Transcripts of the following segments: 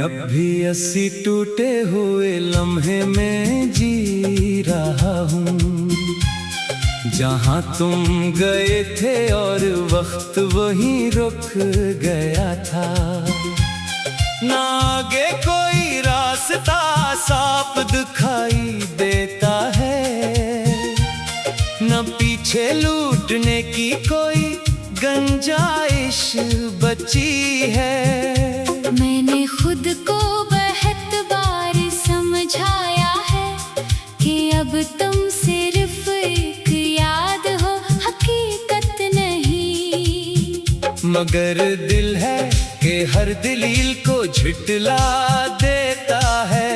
अब भी 80 टूटे हुए लम्हे में जी रहा हूँ, जहाँ तुम गए थे और वक्त वहीं रुक गया था। ना आगे कोई रास्ता साफ दिखाई देता है, न पीछे लूटने की कोई गुंजाइश बची है। मैंने खुद को बहुत बार समझाया है कि अब तुम सिर्फ एक याद हो, हकीकत नहीं। मगर दिल है कि हर दलील को झुठला देता है।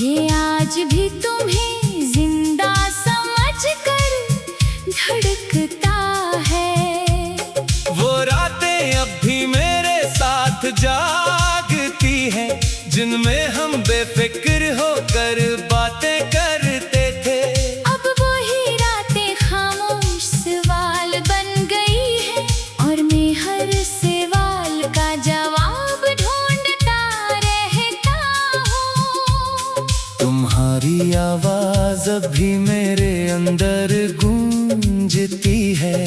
ये आज भी तुम्हें जिंदा समझकर धड़कता है। वो रातें अब भी मेरे साथ जागती हैं, जिनमें हम बेफिक्र होकर बातें करते थे। अब वही रातें खामोश सवाल बन गई है, और मैं हर सवाल का जवाब ढूंढता रहता हूँ। तुम्हारी आवाज अब भी मेरे अंदर गूंजती है,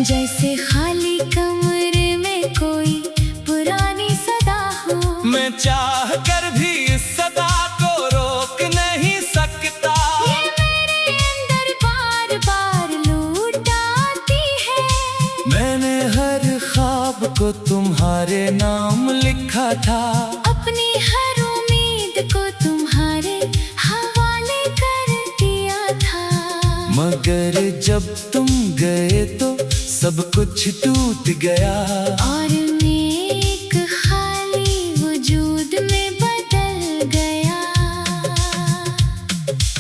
जैसे खाली कमरे में कोई पुरानी सदा हो। मैं चाह कर भी इस सदा को रोक नहीं सकता। ये मेरे अंदर बार बार लूट आती है। मैंने हर ख्वाब को तुम्हारे नाम लिखा था, अपनी हर उम्मीद को तुम्हारे हवाले कर दिया था। मगर जब तुम गए तो सब कुछ टूट गया, और मैं एक खाली वजूद में बदल गया।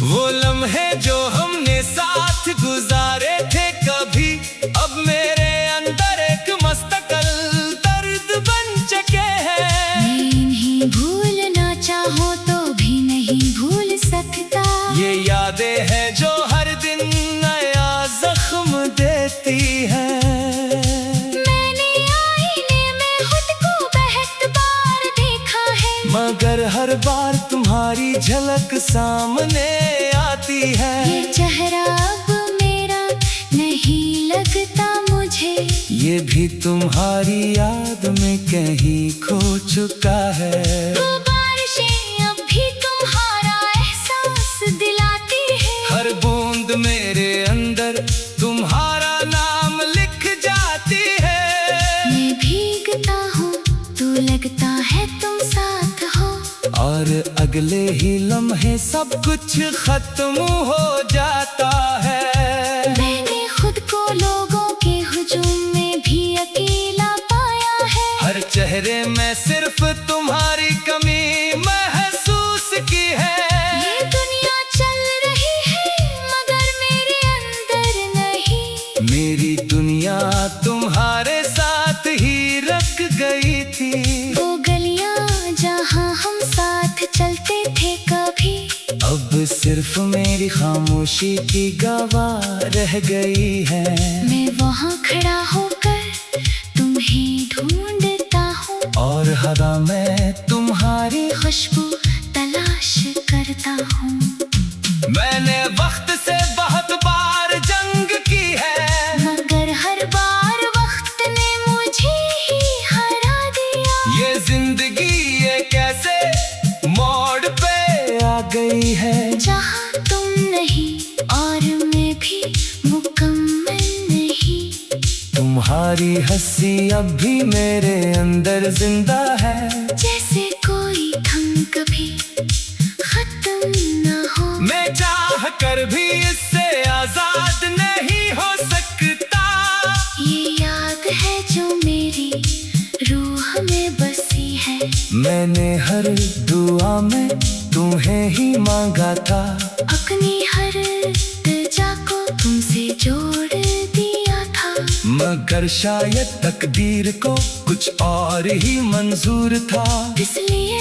वो लम्हे जो हमने साथ गुजारे थे कभी, अब मेरे अंदर एक मुस्तकिल दर्द बन चुके हैं। मैं इन्हें भूलना चाहूं तो भी नहीं भूल सकता। ये यादें हैं जो हर दिन नया जख्म देती हैं। मैंने आईने में खुद को बहुत बार देखा है, मगर हर बार तुम्हारी झलक सामने आती है। ये चेहरा अब मेरा नहीं लगता मुझे। ये भी तुम्हारी याद में कहीं खो चुका है। वो बारिशें अब भी तुम्हारा एहसास दिलाती है। हर बूंद मेरे अंदर तुम्हारा नाम लिख जाती है। मैं भीगता हूँ तो लगता है तुम साथ हो, और अगले ही लम्हे सब कुछ खत्म हो जाता है। मैंने खुद को लोगों के हुजूम में भी अकेला पाया है। हर चेहरे में सिर्फ तुम्हारी कमी महसूस की है। ये दुनिया चल रही है मगर मेरे अंदर नहीं। मेरी दुनिया तुम्हारे साथ ही रख गई थी। वो गलियां जहाँ हम साथ चलते थे कभी, अब सिर्फ मेरी खामोशी की गवाह रह गई है। मैं वहाँ खड़ा होकर तुम्हें ढूंढता हूँ, और हवा में तुम्हारी खुशबू तलाश करता हूँ। मैंने वक्त से बहुत बार जंग की है, मगर हर बार वक्त ने मुझे ही हरा दिया। ये जिंदगी ये कैसे मोड़ पे आ गई है, जहाँ तुम नहीं और मैं भी मुकम्मल नहीं। तुम्हारी हंसी अब भी मेरे अंदर जिंदा है। जैसे कोई थम कभी खत्म न हो। मैं चाह कर भी इससे आजाद नहीं हो सकता। ये याद है जो मेरी रूह में बसी है। मैंने हर दुआ में तुम्हें ही मांगा था, अपनी हर इल्तिजा को तुमसे जोड़ दिया था। मगर शायद तकदीर को कुछ और ही मंजूर था। इसलिए